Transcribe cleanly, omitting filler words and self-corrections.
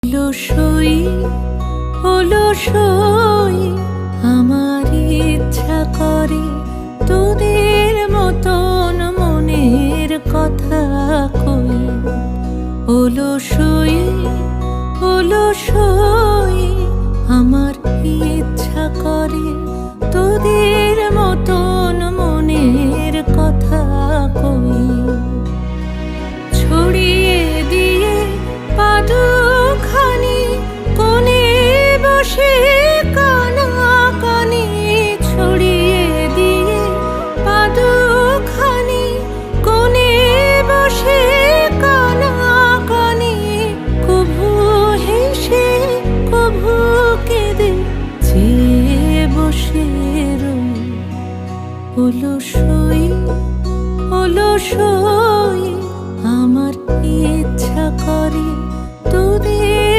অলসই অলসই আমার ইচ্ছা করে তোদের মতন মনের কথা কই। অলসই অলসই আমার ইচ্ছা করে তোদের মতন মনের কথা কই। ছড়িয়ে দিয়ে পাদুখানি কোণে বসে কানাকানি, ছড়িয়ে দিয়ে পাদুখানি কোণে বসে কানাকানি, কভু হেসে কভু কেঁদে চেয়ে বসে রই। অলসই অলসই আমার ইচ্ছা করে তোদের